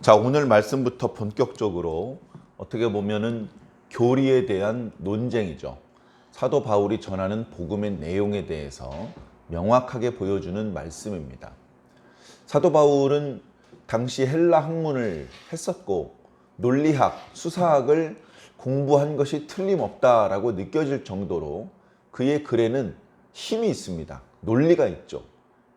자, 오늘 말씀부터 본격적으로 어떻게 보면은 교리에 대한 논쟁이죠. 사도 바울이 전하는 복음의 내용에 대해서 명확하게 보여주는 말씀입니다. 사도 바울은 당시 헬라 학문을 했었고 논리학, 수사학을 공부한 것이 틀림없다라고 느껴질 정도로 그의 글에는 힘이 있습니다. 논리가 있죠.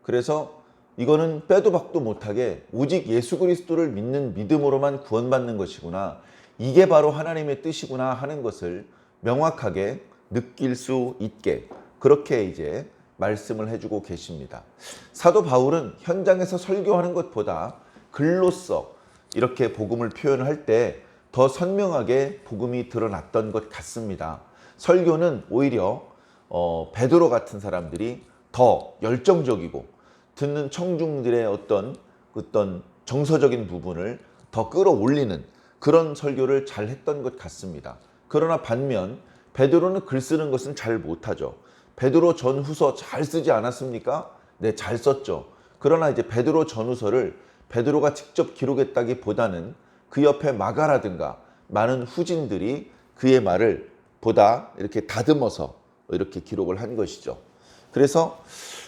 그래서 이거는 빼도 박도 못하게 오직 예수 그리스도를 믿는 믿음으로만 구원받는 것이구나, 이게 바로 하나님의 뜻이구나 하는 것을 명확하게 느낄 수 있게 그렇게 이제 말씀을 해주고 계십니다. 사도 바울은 현장에서 설교하는 것보다 글로써 이렇게 복음을 표현할 때 더 선명하게 복음이 드러났던 것 같습니다. 설교는 오히려 베드로 같은 사람들이 더 열정적이고 듣는 청중들의 어떤 정서적인 부분을 더 끌어올리는 그런 설교를 잘 했던 것 같습니다. 그러나 반면 베드로는 글 쓰는 것은 잘 못하죠. 베드로 전후서 잘 쓰지 않았습니까? 네, 잘 썼죠. 그러나 이제 베드로 전후서를 베드로가 직접 기록했다기보다는 그 옆에 마가라든가 많은 후진들이 그의 말을 보다 이렇게 다듬어서 이렇게 기록을 한 것이죠. 그래서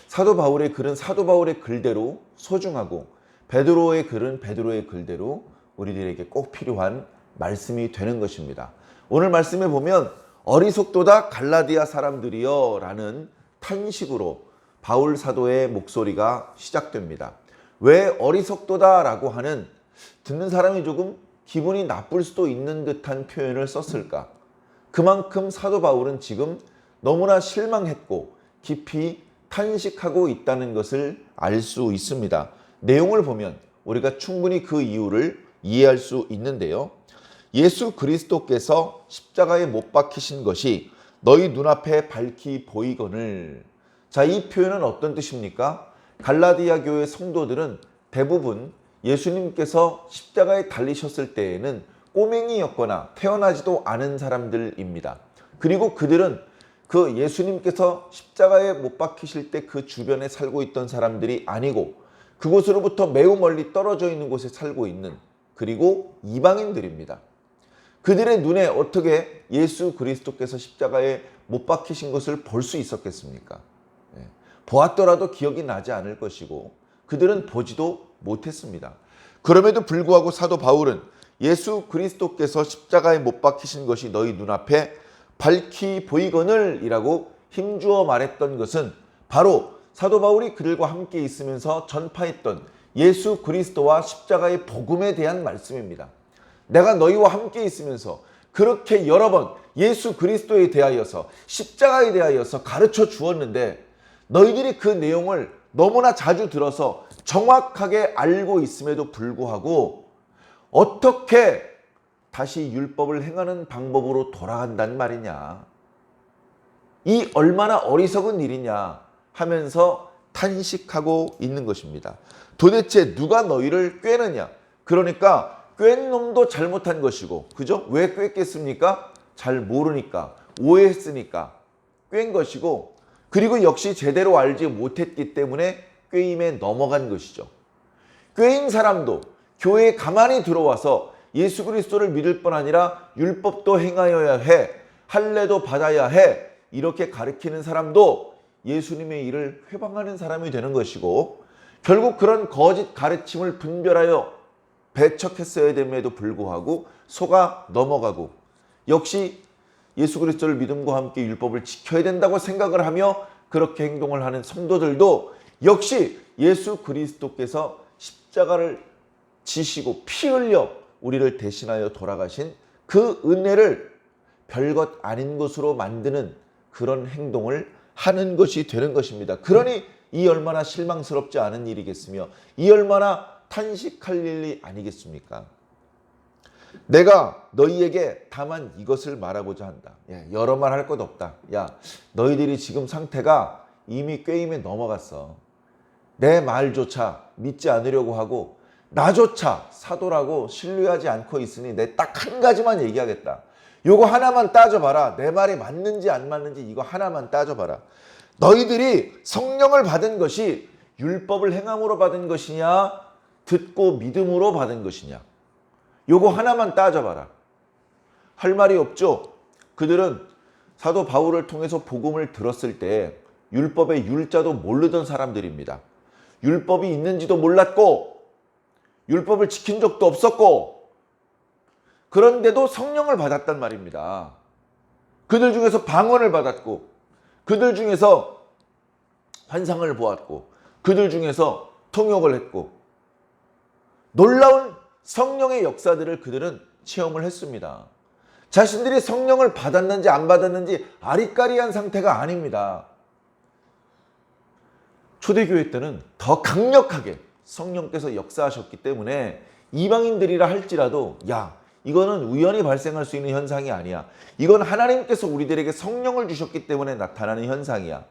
사도 바울의 글은 사도 바울의 글대로 소중하고 베드로의 글은 베드로의 글대로 우리들에게 꼭 필요한 말씀이 되는 것입니다. 오늘 말씀에 보면 어리석도다 갈라디아 사람들이여 라는 탄식으로 바울 사도의 목소리가 시작됩니다. 왜 어리석도다 라고 하는, 듣는 사람이 조금 기분이 나쁠 수도 있는 듯한 표현을 썼을까? 그만큼 사도 바울은 지금 너무나 실망했고 깊이 탄식하고 있다는 것을 알 수 있습니다. 내용을 보면 우리가 충분히 그 이유를 이해할 수 있는데요. 예수 그리스도께서 십자가에 못 박히신 것이 너희 눈앞에 밝히 보이거늘. 자, 이 표현은 어떤 뜻입니까? 갈라디아 교회 성도들은 대부분 예수님께서 십자가에 달리셨을 때에는 꼬맹이였거나 태어나지도 않은 사람들입니다. 그리고 그들은 그 예수님께서 십자가에 못 박히실 때 그 주변에 살고 있던 사람들이 아니고 그곳으로부터 매우 멀리 떨어져 있는 곳에 살고 있는, 그리고 이방인들입니다. 그들의 눈에 어떻게 예수 그리스도께서 십자가에 못 박히신 것을 볼 수 있었겠습니까? 보았더라도 기억이 나지 않을 것이고 그들은 보지도 못했습니다. 그럼에도 불구하고 사도 바울은 예수 그리스도께서 십자가에 못 박히신 것이 너희 눈앞에 밝히 보이거늘 이라고 힘주어 말했던 것은 바로 사도 바울이 그들과 함께 있으면서 전파했던 예수 그리스도와 십자가의 복음에 대한 말씀입니다. 내가 너희와 함께 있으면서 그렇게 여러 번 예수 그리스도에 대하여서 십자가에 대하여서 가르쳐 주었는데 너희들이 그 내용을 너무나 자주 들어서 정확하게 알고 있음에도 불구하고 어떻게 다시 율법을 행하는 방법으로 돌아간단 말이냐, 이 얼마나 어리석은 일이냐 하면서 탄식하고 있는 것입니다. 도대체 누가 너희를 꾀느냐? 그러니까 꾀는 놈도 잘못한 것이고, 그죠? 왜 꾀겠습니까? 잘 모르니까, 오해했으니까 꾀인 것이고, 그리고 역시 제대로 알지 못했기 때문에 꾀임에 넘어간 것이죠. 꾀인 사람도 교회에 가만히 들어와서 예수 그리스도를 믿을 뿐 아니라 율법도 행하여야 해, 할례도 받아야 해, 이렇게 가르치는 사람도 예수님의 일을 회방하는 사람이 되는 것이고, 결국 그런 거짓 가르침을 분별하여 배척했어야 됨에도 불구하고 속아 넘어가고, 역시 예수 그리스도를 믿음과 함께 율법을 지켜야 된다고 생각을 하며 그렇게 행동을 하는 성도들도 역시 예수 그리스도께서 십자가를 지시고 피 흘려 우리를 대신하여 돌아가신 그 은혜를 별것 아닌 것으로 만드는 그런 행동을 하는 것이 되는 것입니다. 그러니 이 얼마나 실망스럽지 않은 일이겠으며 이 얼마나 탄식할 일이 아니겠습니까? 내가 너희에게 다만 이것을 말하고자 한다. 여러 말 할 것 없다. 너희들이 지금 상태가 이미 꾀임에 넘어갔어. 내 말조차 믿지 않으려고 하고 나조차 사도라고 신뢰하지 않고 있으니 내 딱 한 가지만 얘기하겠다. 요거 하나만 따져봐라. 내 말이 맞는지 안 맞는지 이거 하나만 따져봐라. 너희들이 성령을 받은 것이 율법을 행함으로 받은 것이냐, 듣고 믿음으로 받은 것이냐? 요거 하나만 따져봐라. 할 말이 없죠? 그들은 사도 바울을 통해서 복음을 들었을 때 율법의 율자도 모르던 사람들입니다. 율법이 있는지도 몰랐고 율법을 지킨 적도 없었고 그런데도 성령을 받았단 말입니다. 그들 중에서 방언을 받았고 그들 중에서 환상을 보았고 그들 중에서 통역을 했고 놀라운 성령의 역사들을 그들은 체험을 했습니다. 자신들이 성령을 받았는지 안 받았는지 아리까리한 상태가 아닙니다. 초대교회 때는 더 강력하게 성령께서 역사하셨기 때문에 이방인들이라 할지라도 야, 이거는 우연히 발생할 수 있는 현상이 아니야. 이건 하나님께서 우리들에게 성령을 주셨기 때문에 나타나는 현상이야.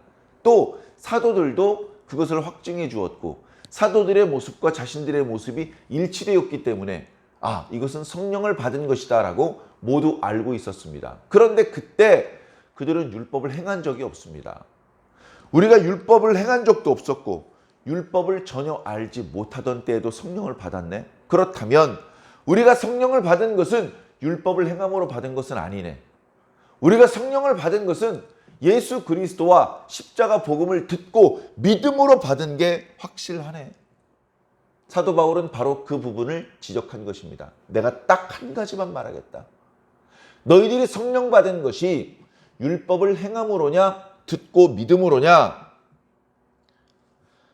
또 사도들도 그것을 확증해 주었고 사도들의 모습과 자신들의 모습이 일치되었기 때문에 아, 이것은 성령을 받은 것이다 라고 모두 알고 있었습니다. 그런데 그때 그들은 율법을 행한 적이 없습니다. 우리가 율법을 행한 적도 없었고 율법을 전혀 알지 못하던 때에도 성령을 받았네? 그렇다면 우리가 성령을 받은 것은 율법을 행함으로 받은 것은 아니네. 우리가 성령을 받은 것은 예수 그리스도와 십자가 복음을 듣고 믿음으로 받은 게 확실하네. 사도 바울은 바로 그 부분을 지적한 것입니다. 내가 딱 한 가지만 말하겠다. 너희들이 성령 받은 것이 율법을 행함으로냐 듣고 믿음으로냐?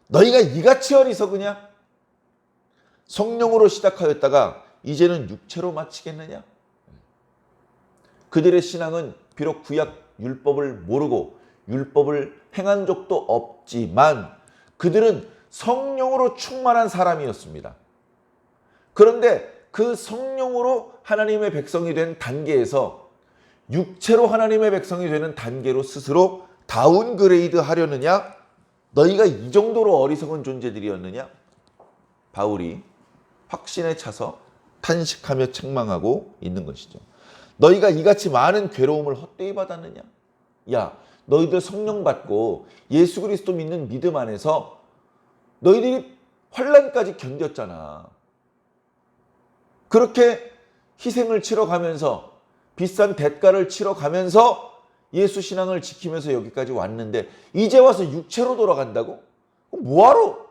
너희가 이같이 어리석으냐? 성령으로 시작하였다가 이제는 육체로 마치겠느냐? 그들의 신앙은 비록 구약 율법을 모르고 율법을 행한 적도 없지만 그들은 성령으로 충만한 사람이었습니다. 그런데 그 성령으로 하나님의 백성이 된 단계에서 육체로 하나님의 백성이 되는 단계로 스스로 다운그레이드 하려느냐? 너희가 이 정도로 어리석은 존재들이었느냐? 바울이 확신에 차서 탄식하며 책망하고 있는 것이죠. 너희가 이같이 많은 괴로움을 헛되이 받았느냐? 야, 너희들 성령 받고 예수 그리스도 믿는 믿음 안에서 너희들이 환난까지 견뎠잖아. 그렇게 희생을 치러가면서 비싼 대가를 치러가면서 예수 신앙을 지키면서 여기까지 왔는데 이제 와서 육체로 돌아간다고? 뭐하러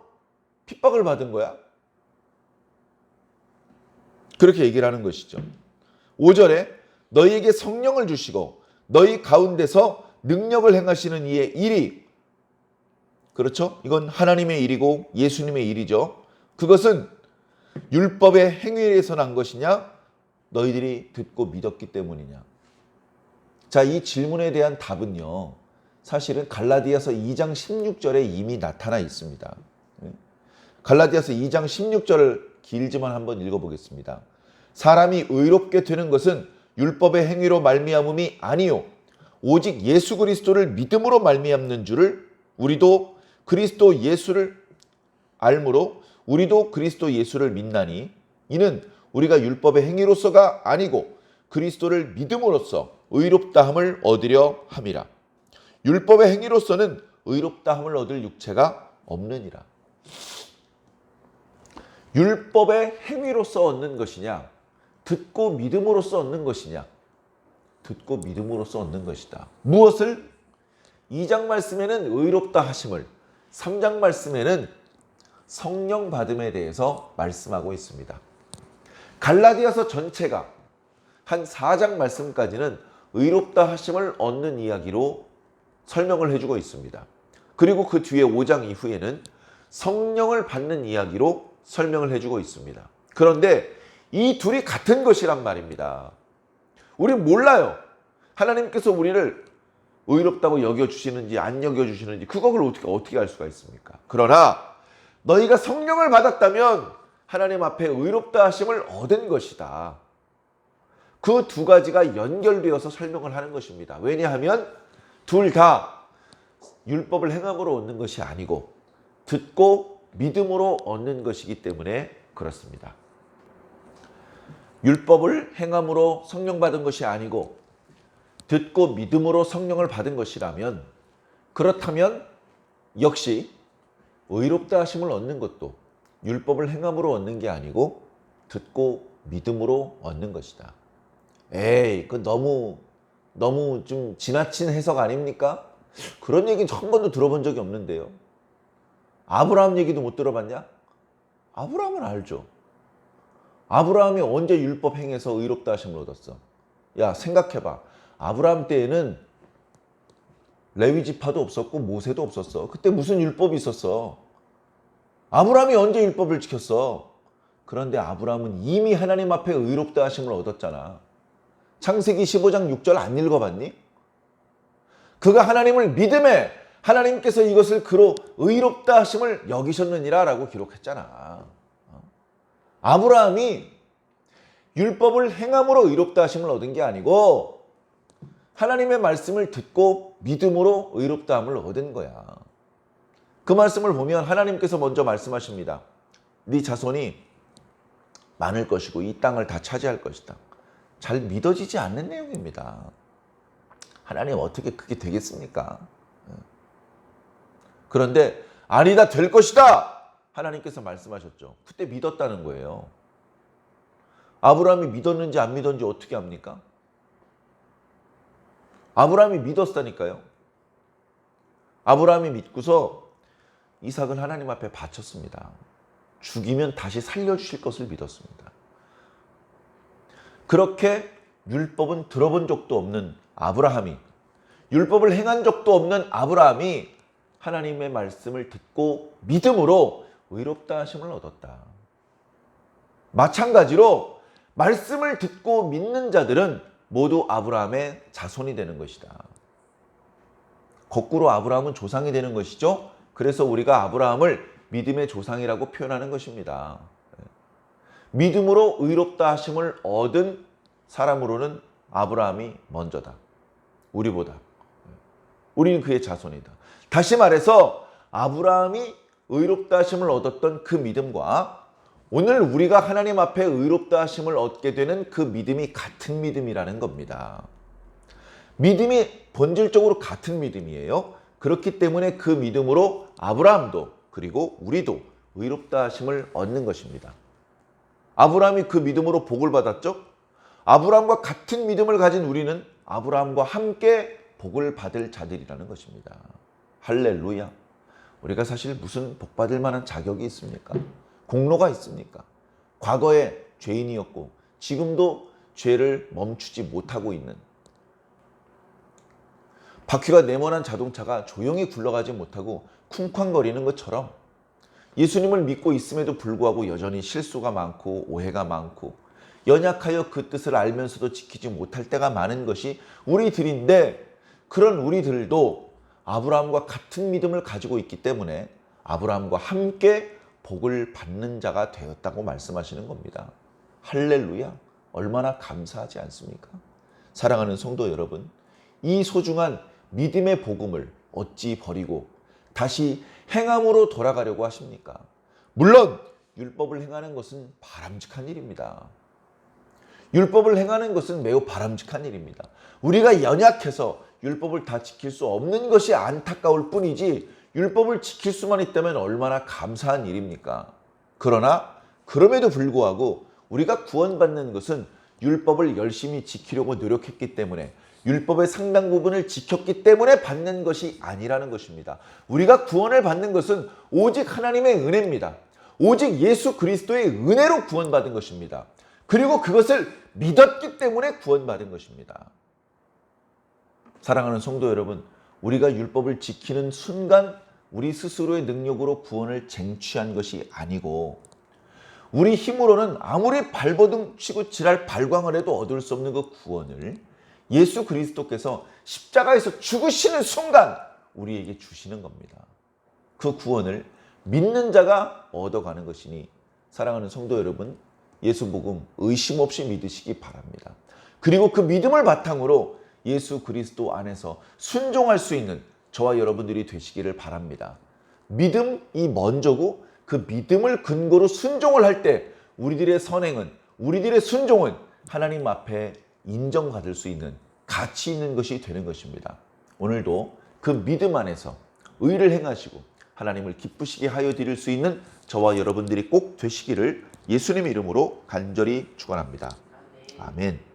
핍박을 받은 거야? 그렇게 얘기를 하는 것이죠. 5절에 너희에게 성령을 주시고 너희 가운데서 능력을 행하시는 이의 일이, 그렇죠? 이건 하나님의 일이고 예수님의 일이죠. 그것은 율법의 행위에서 난 것이냐? 너희들이 듣고 믿었기 때문이냐? 자, 이 질문에 대한 답은요. 사실은 갈라디아서 2장 16절에 이미 나타나 있습니다. 갈라디아서 2장 16절을 길지만 한번 읽어보겠습니다. 사람이 의롭게 되는 것은 율법의 행위로 말미암음이 아니요 오직 예수 그리스도를 믿음으로 말미암는 줄을 우리도 그리스도 예수를 알므로 우리도 그리스도 예수를 믿나니 이는 우리가 율법의 행위로서가 아니고 그리스도를 믿음으로써 의롭다함을 얻으려 함이라. 율법의 행위로서는 의롭다함을 얻을 육체가 없느니라. 율법의 행위로서 얻는 것이냐? 듣고 믿음으로써 얻는 것이냐? 듣고 믿음으로써 얻는 것이다. 무엇을? 2장 말씀에는 의롭다 하심을, 3장 말씀에는 성령 받음에 대해서 말씀하고 있습니다. 갈라디아서 전체가 한 4장 말씀까지는 의롭다 하심을 얻는 이야기로 설명을 해주고 있습니다. 그리고 그 뒤에 5장 이후에는 성령을 받는 이야기로 설명을 해주고 있습니다. 그런데 이 둘이 같은 것이란 말입니다. 우린 몰라요. 하나님께서 우리를 의롭다고 여겨주시는지 안 여겨주시는지 그걸 어떻게 알 수가 있습니까? 그러나 너희가 성령을 받았다면 하나님 앞에 의롭다 하심을 얻은 것이다. 그 두 가지가 연결되어서 설명을 하는 것입니다. 왜냐하면 둘 다 율법을 행함으로 얻는 것이 아니고 듣고 믿음으로 얻는 것이기 때문에 그렇습니다. 율법을 행함으로 성령 받은 것이 아니고 듣고 믿음으로 성령을 받은 것이라면 그렇다면 역시 의롭다 하심을 얻는 것도 율법을 행함으로 얻는 게 아니고 듣고 믿음으로 얻는 것이다. 에이, 그 너무 좀 지나친 해석 아닙니까? 그런 얘기는 한 번도 들어본 적이 없는데요. 아브라함 얘기도 못 들어봤냐? 아브라함은 알죠. 아브라함이 언제 율법 행해서 의롭다 하심을 얻었어? 야, 생각해봐. 아브라함 때에는 레위 지파도 없었고 모세도 없었어. 그때 무슨 율법이 있었어? 아브라함이 언제 율법을 지켰어? 그런데 아브라함은 이미 하나님 앞에 의롭다 하심을 얻었잖아. 창세기 15장 6절 안 읽어봤니? 그가 하나님을 믿음에 하나님께서 이것을 그로 의롭다 하심을 여기셨느니라 라고 기록했잖아. 아브라함이 율법을 행함으로 의롭다 하심을 얻은 게 아니고 하나님의 말씀을 듣고 믿음으로 의롭다 함을 얻은 거야. 그 말씀을 보면 하나님께서 먼저 말씀하십니다. 네 자손이 많을 것이고 이 땅을 다 차지할 것이다. 잘 믿어지지 않는 내용입니다. 하나님 어떻게 그게 되겠습니까? 그런데 아니다, 될 것이다. 하나님께서 말씀하셨죠. 그때 믿었다는 거예요. 아브라함이 믿었는지 안 믿었는지 어떻게 합니까? 아브라함이 믿었다니까요. 아브라함이 믿고서 이삭을 하나님 앞에 바쳤습니다. 죽이면 다시 살려주실 것을 믿었습니다. 그렇게 율법은 들어본 적도 없는 아브라함이, 율법을 행한 적도 없는 아브라함이 하나님의 말씀을 듣고 믿음으로 의롭다 하심을 얻었다. 마찬가지로 말씀을 듣고 믿는 자들은 모두 아브라함의 자손이 되는 것이다. 거꾸로 아브라함은 조상이 되는 것이죠. 그래서 우리가 아브라함을 믿음의 조상이라고 표현하는 것입니다. 믿음으로 의롭다 하심을 얻은 사람으로는 아브라함이 먼저다. 우리보다. 우리는 그의 자손이다. 다시 말해서 아브라함이 의롭다 하심을 얻었던 그 믿음과 오늘 우리가 하나님 앞에 의롭다 하심을 얻게 되는 그 믿음이 같은 믿음이라는 겁니다. 믿음이 본질적으로 같은 믿음이에요. 그렇기 때문에 그 믿음으로 아브라함도 그리고 우리도 의롭다 하심을 얻는 것입니다. 아브라함이 그 믿음으로 복을 받았죠? 아브라함과 같은 믿음을 가진 우리는 아브라함과 함께 복을 받을 자들이라는 것입니다. 할렐루야. 우리가 사실 무슨 복 받을 만한 자격이 있습니까? 공로가 있습니까? 과거에 죄인이었고 지금도 죄를 멈추지 못하고 있는, 바퀴가 네모난 자동차가 조용히 굴러가지 못하고 쿵쾅거리는 것처럼 예수님을 믿고 있음에도 불구하고 여전히 실수가 많고 오해가 많고 연약하여 그 뜻을 알면서도 지키지 못할 때가 많은 것이 우리들인데, 그런 우리들도 아브라함과 같은 믿음을 가지고 있기 때문에 아브라함과 함께 복을 받는 자가 되었다고 말씀하시는 겁니다. 할렐루야. 얼마나 감사하지 않습니까? 사랑하는 성도 여러분, 이 소중한 믿음의 복음을 어찌 버리고 다시 행함으로 돌아가려고 하십니까? 물론 율법을 행하는 것은 바람직한 일입니다. 율법을 행하는 것은 매우 바람직한 일입니다. 우리가 연약해서 율법을 다 지킬 수 없는 것이 안타까울 뿐이지 율법을 지킬 수만 있다면 얼마나 감사한 일입니까? 그러나 그럼에도 불구하고 우리가 구원받는 것은 율법을 열심히 지키려고 노력했기 때문에, 율법의 상당 부분을 지켰기 때문에 받는 것이 아니라는 것입니다. 우리가 구원을 받는 것은 오직 하나님의 은혜입니다. 오직 예수 그리스도의 은혜로 구원받은 것입니다. 그리고 그것을 믿었기 때문에 구원받은 것입니다. 사랑하는 성도 여러분, 우리가 율법을 지키는 순간 우리 스스로의 능력으로 구원을 쟁취한 것이 아니고, 우리 힘으로는 아무리 발버둥 치고 지랄 발광을 해도 얻을 수 없는 그 구원을 예수 그리스도께서 십자가에서 죽으시는 순간 우리에게 주시는 겁니다. 그 구원을 믿는 자가 얻어가는 것이니 사랑하는 성도 여러분, 예수 복음 의심 없이 믿으시기 바랍니다. 그리고 그 믿음을 바탕으로 예수 그리스도 안에서 순종할 수 있는 저와 여러분들이 되시기를 바랍니다. 믿음이 먼저고 그 믿음을 근거로 순종을 할 때 우리들의 선행은, 우리들의 순종은 하나님 앞에 인정받을 수 있는 가치 있는 것이 되는 것입니다. 오늘도 그 믿음 안에서 의를 행하시고 하나님을 기쁘시게 하여 드릴 수 있는 저와 여러분들이 꼭 되시기를 예수님의 이름으로 간절히 축원합니다. 아멘.